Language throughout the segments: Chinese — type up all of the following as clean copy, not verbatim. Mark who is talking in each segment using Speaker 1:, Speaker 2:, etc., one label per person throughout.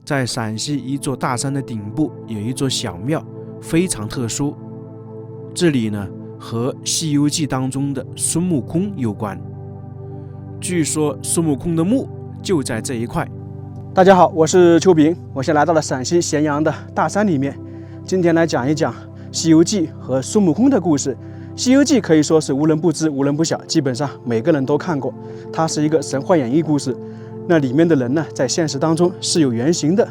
Speaker 1: 在陕西一座大山的顶部有一座小庙，非常特殊。这里呢和《西游记》当中的孙悟空有关。据说孙悟空的墓就在这一块。
Speaker 2: 大家好，我是邱炳，我现在来到了陕西咸阳的大山里面，今天来讲一讲《西游记》和孙悟空的故事。《西游记》可以说是无人不知、无人不晓，基本上每个人都看过。它是一个神话演绎故事，那里面的人呢，在现实当中是有原型的。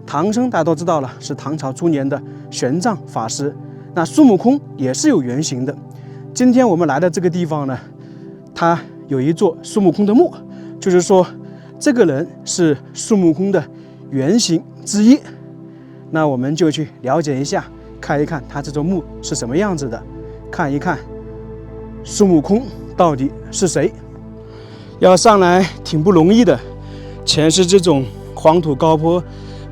Speaker 2: 唐僧大家都知道了，是唐朝初年的玄奘法师。那孙悟空也是有原型的。今天我们来的这个地方呢，它有一座孙悟空的墓，就是说这个人是孙悟空的原型之一。那我们就去了解一下，看一看他这座墓是什么样子的，看一看孙悟空到底是谁。要上来挺不容易的，全是这种黄土高坡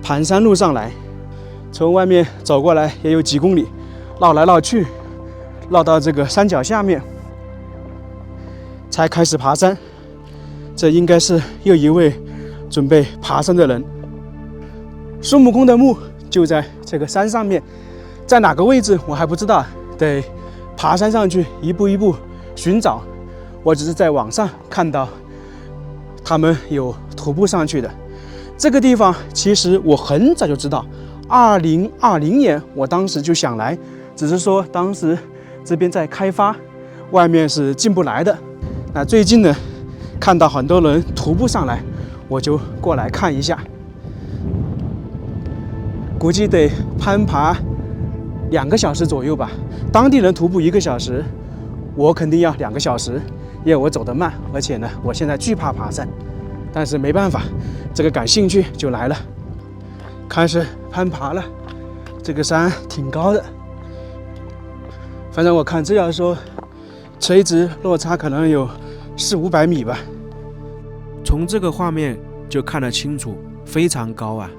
Speaker 2: 盘山路上来，从外面走过来也有几公里，绕来绕去，绕到这个山脚下面才开始爬山。这应该是又一位准备爬山的人。孙悟空的墓就在这个山上面，在哪个位置我还不知道，得爬山上去一步一步寻找。我只是在网上看到他们有徒步上去的。这个地方其实我很早就知道，2020年我当时就想来，只是说当时这边在开发，外面是进不来的。那最近呢，看到很多人徒步上来，我就过来看一下。估计得攀爬2个小时左右吧，当地人徒步1个小时，我肯定要2个小时，因为我走得慢，而且呢，我现在惧怕爬山，但是没办法，这个感兴趣就来了，开始攀爬了。这个山挺高的，反正我看这要说垂直落差可能有400-500米吧。
Speaker 1: 从这个画面就看得清楚，非常高啊。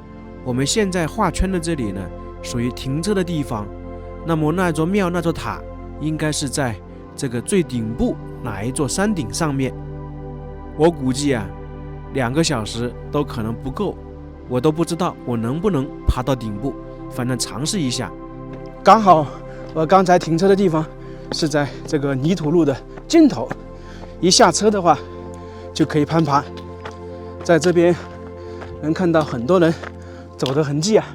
Speaker 1: 我们现在画圈的这里呢，属于停车的地方，那么那座庙那座塔应该是在这个最顶部哪一座山顶上面。我估计啊，2个小时都可能不够，我都不知道我能不能爬到顶部，反正尝试一下。
Speaker 2: 刚好我刚才停车的地方是在这个泥土路的尽头，一下车的话就可以攀爬。在这边能看到很多人走的痕迹啊。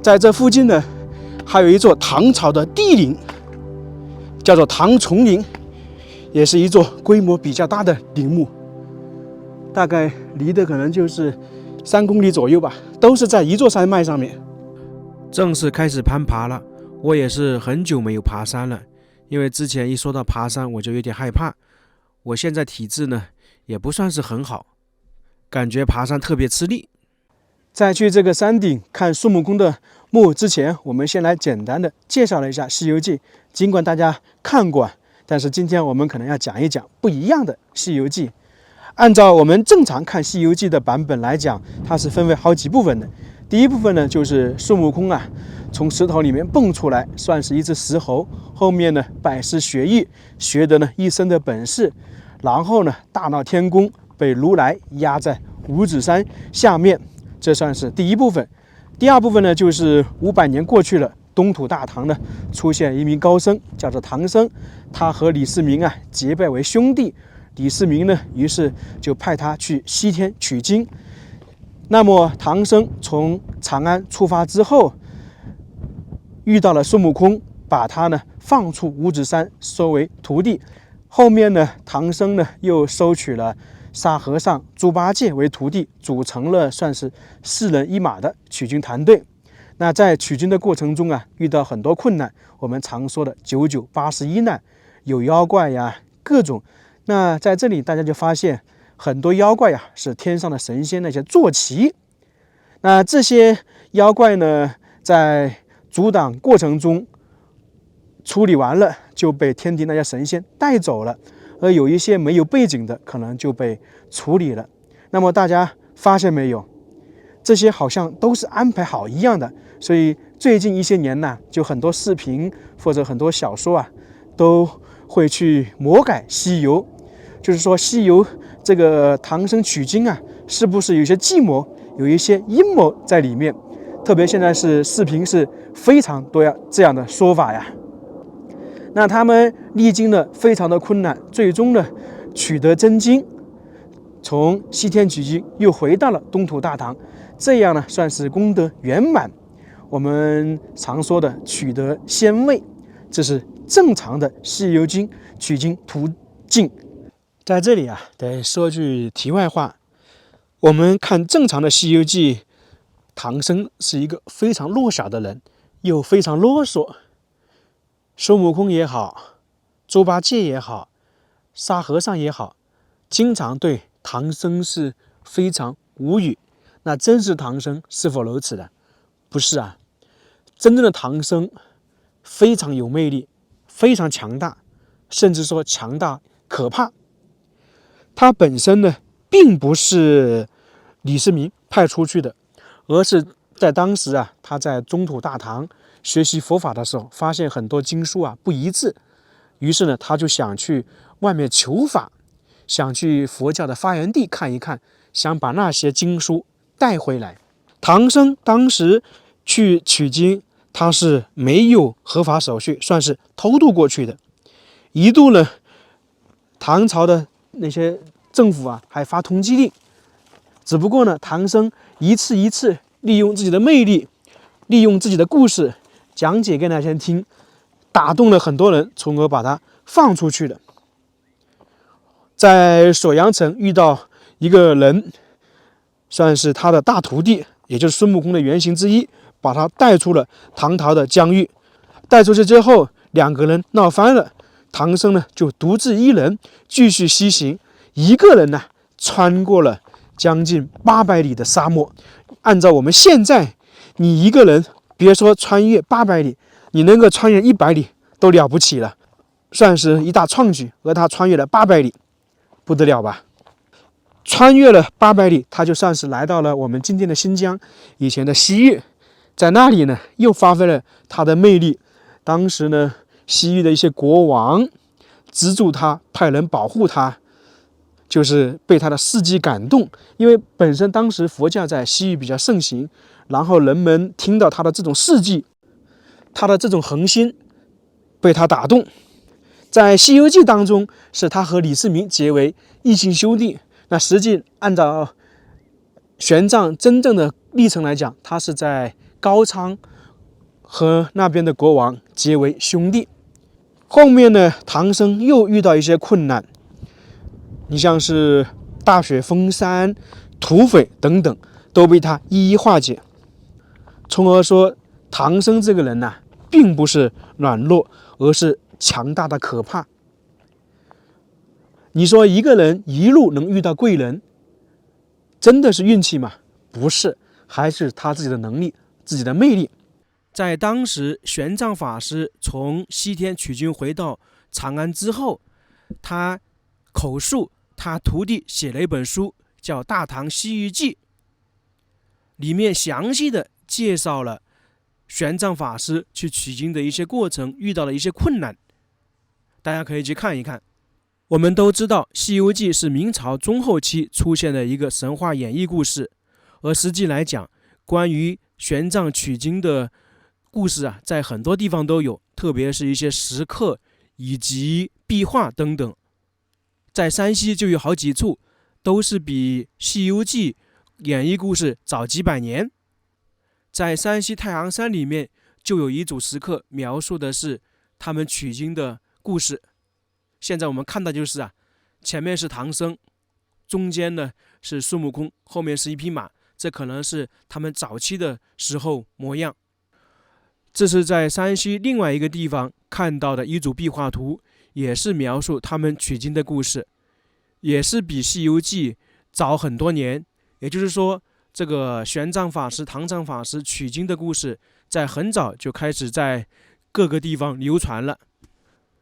Speaker 2: 在这附近呢，还有一座唐朝的帝陵，叫做唐崇陵，也是一座规模比较大的陵墓，大概离的可能就是3公里左右吧，都是在一座山脉上面。
Speaker 1: 正式开始攀爬了，我也是很久没有爬山了，因为之前一说到爬山我就有点害怕。我现在体质呢也不算是很好，感觉爬山特别吃力。
Speaker 2: 在去这个山顶看孙悟空的墓之前，我们先来简单的介绍了一下《西游记》。尽管大家看过，但是今天我们可能要讲一讲不一样的《西游记》。按照我们正常看《西游记》的版本来讲，它是分为好几部分的。第一部分呢，就是孙悟空啊从石头里面蹦出来，算是一只石猴，后面呢拜师学艺，学得呢一身的本事，然后呢大闹天宫，被如来压在五指山下面，这算是第一部分。第二部分呢，就是500年过去了，东土大唐呢出现一名高僧，叫做唐僧，他和李世民啊结拜为兄弟。李世民呢，于是就派他去西天取经。那么唐僧从长安出发之后，遇到了孙悟空，把他呢放出五指山，收为徒弟。后面呢，唐僧呢又收取了沙和尚、猪八戒为徒弟，组成了算是4人1马的取经团队。那在取经的过程中啊，遇到很多困难，我们常说的99、81难，有妖怪呀，各种。那在这里大家就发现很多妖怪呀是天上的神仙那些坐骑。那这些妖怪呢，在阻挡过程中处理完了，就被天庭那些神仙带走了。而有一些没有背景的，可能就被处理了。那么大家发现没有，这些好像都是安排好一样的。所以最近一些年呢，就很多视频或者很多小说啊，都会去魔改西游，就是说西游这个唐僧取经啊，是不是有些计谋，有一些阴谋在里面。特别现在是视频是非常多这样的说法呀。那他们历经了非常的困难，最终呢取得真经，从西天取经又回到了东土大唐，这样呢算是功德圆满。我们常说的取得仙位，这是正常的《西游经》取经途径。在这里啊，得说句题外话，我们看正常的《西游记》，唐僧是一个非常弱小的人，又非常啰嗦。孙悟空也好，猪八戒也好，沙和尚也好，经常对唐僧是非常无语。那真是唐僧是否如此的？不是啊，真正的唐僧非常有魅力，非常强大，甚至说强大可怕。他本身呢，并不是李世民派出去的，而是在当时啊，他在中土大唐学习佛法的时候，发现很多经书啊不一致，于是呢，他就想去外面求法，想去佛教的发源地看一看，想把那些经书带回来。唐僧当时去取经，他是没有合法手续，算是偷渡过去的。一度呢，唐朝的那些政府啊还发通缉令，只不过呢，唐僧一次一次利用自己的魅力，利用自己的故事讲解给那些人听，打动了很多人，从而把他放出去了。在锁阳城遇到一个人，算是他的大徒弟，也就是孙悟空的原型之一，把他带出了唐朝的疆域。带出去之后，两个人闹翻了，唐僧呢就独自一人继续西行，一个人呢穿过了将近800里的沙漠。按照我们现在，你一个人别说穿越800里，你能够穿越100里都了不起了，算是一大创举。而他穿越了800里，不得了吧？穿越了800里，他就算是来到了我们今天的新疆，以前的西域。在那里呢，又发挥了他的魅力。当时呢，西域的一些国王资助他，派人保护他，就是被他的事迹感动。因为本身当时佛教在西域比较盛行，然后人们听到他的这种事迹，他的这种恒心，被他打动。在《西游记》当中，是他和李世民结为异姓兄弟。那实际按照玄奘真正的历程来讲，他是在高昌和那边的国王结为兄弟。后面呢，唐僧又遇到一些困难，你像是大雪封山、土匪等等，都被他一一化解。从而说，唐僧这个人呢，并不是软弱，而是强大的可怕。你说一个人一路能遇到贵人，真的是运气吗？不是，还是他自己的能力、自己的魅力。
Speaker 1: 在当时，玄奘法师从西天取经回到长安之后，他口述他徒弟写了一本书，叫《大唐西域记》，里面详细的介绍了玄奘法师去取经的一些过程，遇到了一些困难，大家可以去看一看。我们都知道，《西游记》是明朝中后期出现的一个神话演绎故事，而实际来讲，关于玄奘取经的故事啊，在很多地方都有，特别是一些石刻以及壁画等等。在山西就有好几处，都是比《西游记》演绎故事早几百年。在山西太行山里面，就有一组石刻，描述的是他们取经的故事。现在我们看到就是前面是唐僧，中间呢是孙悟空，后面是一匹马，这可能是他们早期的时候模样。这是在山西另外一个地方看到的一组壁画图，也是描述他们取经的故事，也是比《西游记》早很多年。也就是说，这个玄奘法师、唐藏法师取经的故事，在很早就开始在各个地方流传了。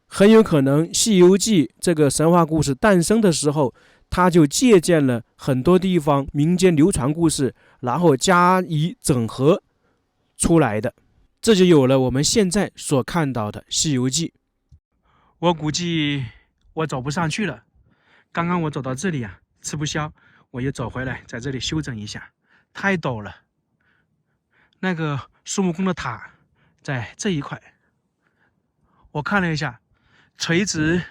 Speaker 1: 很有可能《西游记》这个神话故事诞生的时候，他就借鉴了很多地方民间流传故事，然后加以整合出来的，这就有了我们现在所看到的《西游记》。我估计我走不上去了，刚刚我走到这里吃不消，我又走回来，在这里休整一下，太陡了。那个孙悟空的塔在这一块，我看了一下，垂直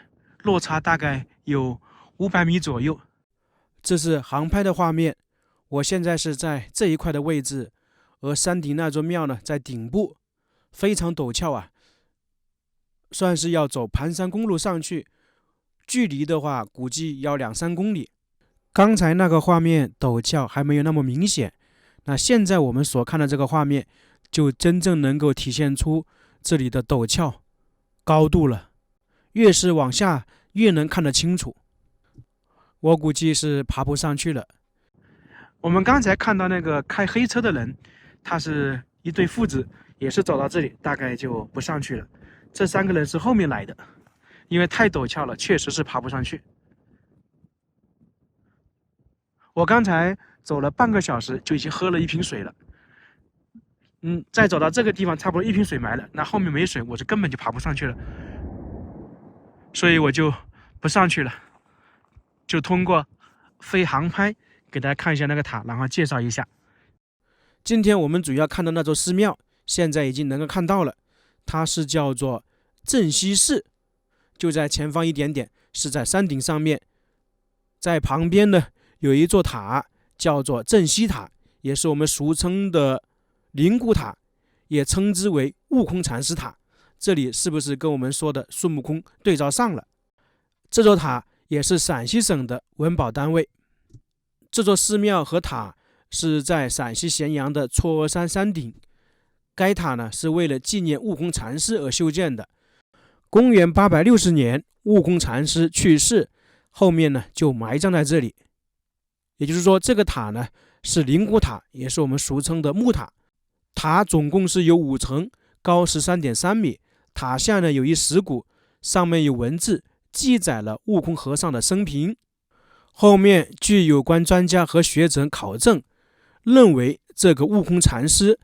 Speaker 1: 落差大概有500米左右。这是航拍的画面，我现在是在这一块的位置，而山顶那座庙呢在顶部，非常陡峭啊，算是要走盘山公路上去，距离的话估计要2-3公里。刚才那个画面陡峭还没有那么明显，那现在我们所看的这个画面就真正能够体现出这里的陡峭高度了，越是往下越能看得清楚。我估计是爬不上去了。我们刚才看到那个开黑车的人，他是一对父子，也是走到这里大概就不上去了。这3个人是后面来的，因为太陡峭了，确实是爬不上去。我刚才走了半个小时就已经喝了1瓶水了，再走到这个地方差不多1瓶水没了，那后面没水，我就根本就爬不上去了，所以我就不上去了，就通过飞航拍给大家看一下那个塔，然后介绍一下。今天我们主要看的那座寺庙，现在已经能够看到了，它是叫做镇西寺，就在前方一点点，是在山顶上面，在旁边呢有一座塔叫做镇西塔，也是我们俗称的灵骨塔，也称之为悟空禅师塔。这里是不是跟我们说的孙悟空对照上了？这座塔也是陕西省的文保单位。这座寺庙和塔是在陕西咸阳的嵯峨山山顶，该塔呢是为了纪念悟空禅师而修建的。公元860年，悟空禅师去世，后面呢就埋葬在这里。也就是说，这个塔呢是灵骨塔，也是我们俗称的木塔。塔总共是有5层，高13.3米。塔下呢有一石鼓，上面有文字，记载了悟空和尚的生平。后面据有关专家和学者考证，认为这个悟空禅师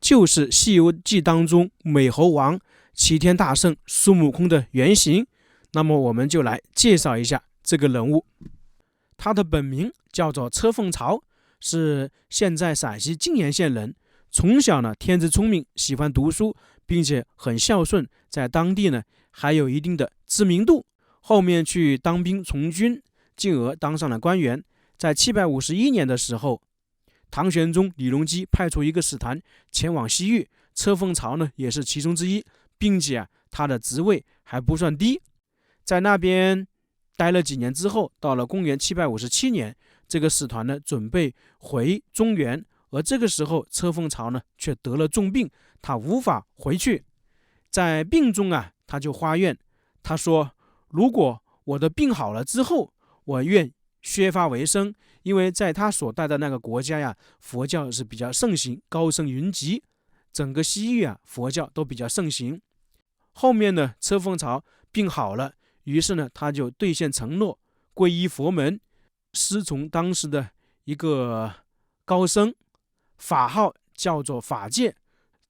Speaker 1: 就是《西游记》当中美猴王、齐天大圣孙悟空的原型。那么我们就来介绍一下这个人物。他的本名叫做车凤朝，是现在陕西泾阳县人。从小呢天资聪明，喜欢读书，并且很孝顺，在当地呢还有一定的知名度。后面去当兵从军，进而当上了官员。在751年的时候，唐玄宗李隆基派出一个使团前往西域，车凤朝呢也是其中之一，并且他的职位还不算低。在那边待了几年之后，到了公元757年，这个使团呢准备回中原，而这个时候车凤朝呢却得了重病，他无法回去。在病中他就发愿，他说：如果我的病好了之后，我愿削发为僧。因为在他所在的那个国家佛教是比较盛行，高僧云集，整个西域佛教都比较盛行。后面呢车凤朝病好了，于是呢他就兑现承诺，皈依佛门，师从当时的一个高僧，法号叫做法界。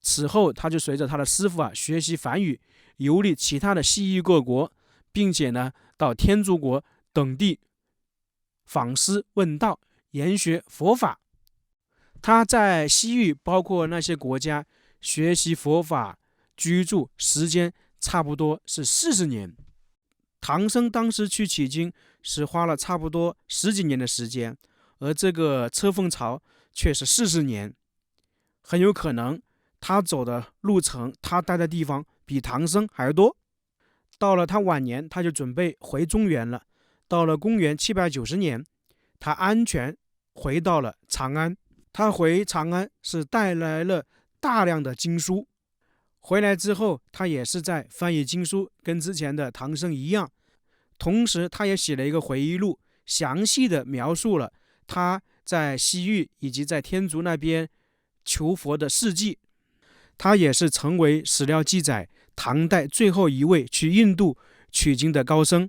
Speaker 1: 此后他就随着他的师傅学习梵语，游历其他的西域各国，并且呢到天竺国等地访师问道，研学佛法。他在西域包括那些国家学习佛法居住时间差不多是40年。唐僧当时去取经是花了差不多10几年的时间，而这个车凤朝却是40年。很有可能他走的路程，他待的地方比唐僧还多。到了他晚年，他就准备回中原了。到了公元790年，他安全回到了长安。他回长安是带来了大量的经书，回来之后他也是在翻译经书，跟之前的唐僧一样。同时他也写了一个回忆录，详细的描述了他在西域以及在天竺那边求佛的事迹。他也是成为史料记载唐代最后一位去印度取经的高僧。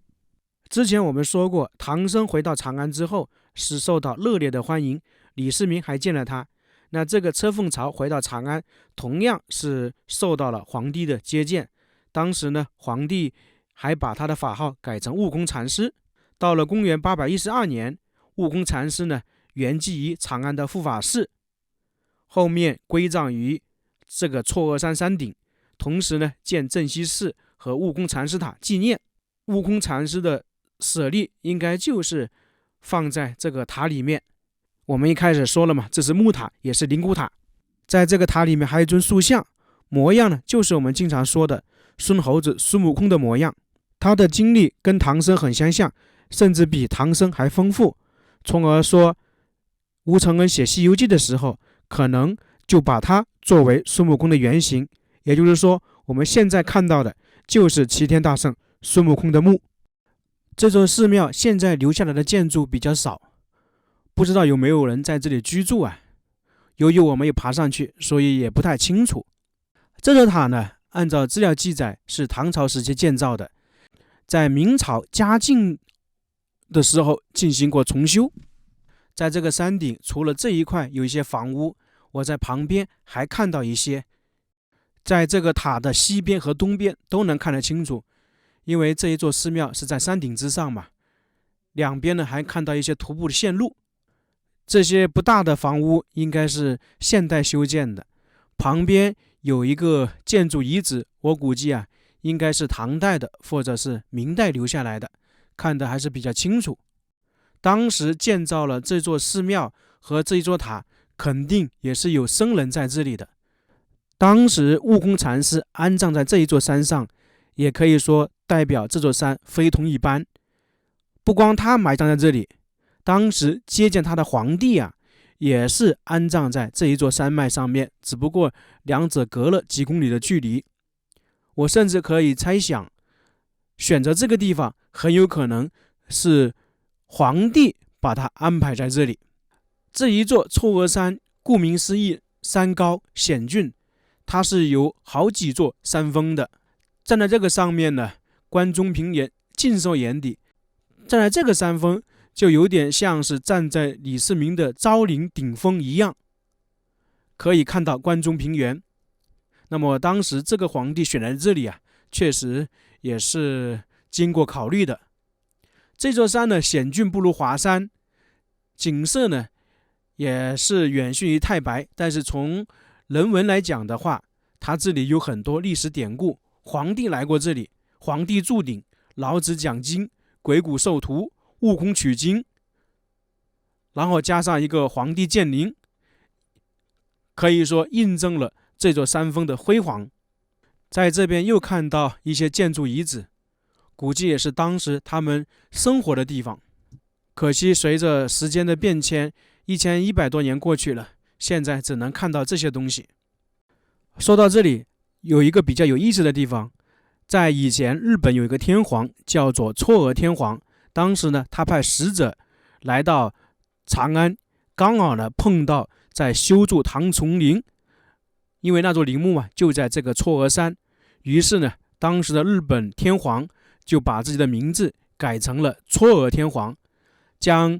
Speaker 1: 之前我们说过，唐僧回到长安之后是受到热烈的欢迎，李世民还见了他。那这个车凤朝回到长安，同样是受到了皇帝的接见。当时呢，皇帝还把他的法号改成悟空禅师。到了公元812年，悟空禅师呢圆寂于长安的护法寺。后面归葬于这个嵯峨山山顶，同时呢建镇西寺和悟空禅师塔纪念。悟空禅师的舍利应该就是放在这个塔里面。我们一开始说了嘛，这是木塔，也是灵骨塔。在这个塔里面还有一尊塑像，模样呢就是我们经常说的孙猴子孙悟空的模样。他的经历跟唐僧很相像，甚至比唐僧还丰富，从而说吴承恩写《西游记》的时候，可能就把他作为孙悟空的原型。也就是说，我们现在看到的就是齐天大圣孙悟空的墓。这座寺庙现在留下来的建筑比较少，不知道有没有人在这里居住啊？由于我没有爬上去，所以也不太清楚。这座塔呢，按照资料记载是唐朝时期建造的，在明朝嘉靖的时候进行过重修。在这个山顶，除了这一块有一些房屋，我在旁边还看到一些，在这个塔的西边和东边都能看得清楚，因为这一座寺庙是在山顶之上嘛。两边呢还看到一些徒步的线路。这些不大的房屋应该是现代修建的，旁边有一个建筑遗址，我估计啊应该是唐代的或者是明代留下来的，看得还是比较清楚。当时建造了这座寺庙和这一座塔，肯定也是有僧人在这里的。当时悟空禅师安葬在这一座山上，也可以说代表这座山非同一般。不光他埋葬在这里，当时接见他的皇帝啊，也是安葬在这一座山脉上面，只不过两者隔了几公里的距离。我甚至可以猜想，选择这个地方很有可能是皇帝把他安排在这里。这一座嵯峨山顾名思义，山高险峻，它是由好几座山峰的。站在这个上面呢，观中平原尽收眼底。站在这个山峰就有点像是站在李世民的昭陵顶峰一样，可以看到关中平原。那么当时这个皇帝选在这里啊，确实也是经过考虑的。这座山呢险峻不如华山，景色呢也是远逊于太白，但是从人文来讲的话，它这里有很多历史典故，皇帝来过这里，皇帝铸鼎，老子讲经，鬼谷授徒，悟空取经，然后加上一个皇帝建陵，可以说印证了这座山峰的辉煌。在这边又看到一些建筑遗址，估计也是当时他们生活的地方。可惜随着时间的变迁，1100多年过去了，现在只能看到这些东西。说到这里，有一个比较有意思的地方，在以前日本有一个天皇叫做嵯峨天皇，当时呢他派使者来到长安，刚好呢碰到在修筑唐崇陵，因为那座陵墓嘛就在这个嵯峨山，于是呢当时的日本天皇就把自己的名字改成了嵯峨天皇，将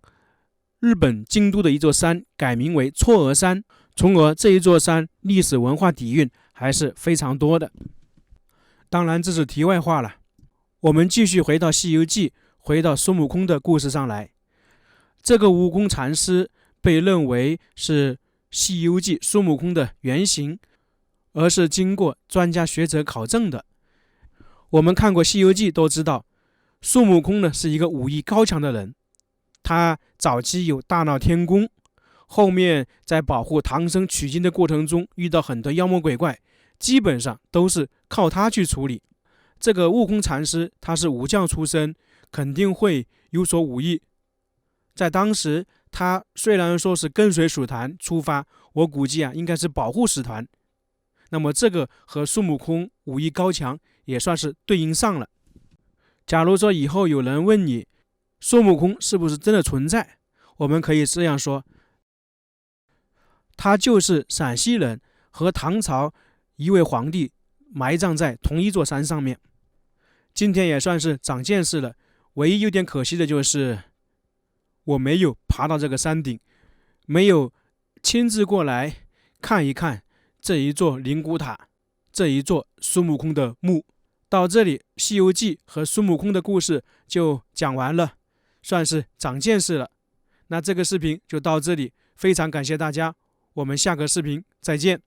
Speaker 1: 日本京都的一座山改名为嵯峨山，从而这一座山历史文化底蕴还是非常多的。当然这是题外话了，我们继续回到《西游记》，回到孙悟空的故事上来。这个悟空禅师被认为是《西游记》孙悟空的原型，而是经过专家学者考证的。我们看过《西游记》都知道，孙悟空呢是一个武艺高强的人，他早期有大闹天宫，后面在保护唐僧取经的过程中遇到很多妖魔鬼怪，基本上都是靠他去处理。这个悟空禅师他是武将出身，肯定会有所武艺。在当时他虽然说是跟随使团出发，我估计应该是保护使团，那么这个和孙悟空武艺高强也算是对应上了。假如说以后有人问你孙悟空是不是真的存在，我们可以这样说，他就是陕西人，和唐朝一位皇帝埋葬在同一座山上面。今天也算是长见识了，唯一有点可惜的就是我没有爬到这个山顶，没有亲自过来看一看这一座灵骨塔，这一座孙悟空的墓。到这里，《西游记》和孙悟空的故事就讲完了，算是长见识了。那这个视频就到这里，非常感谢大家，我们下个视频再见。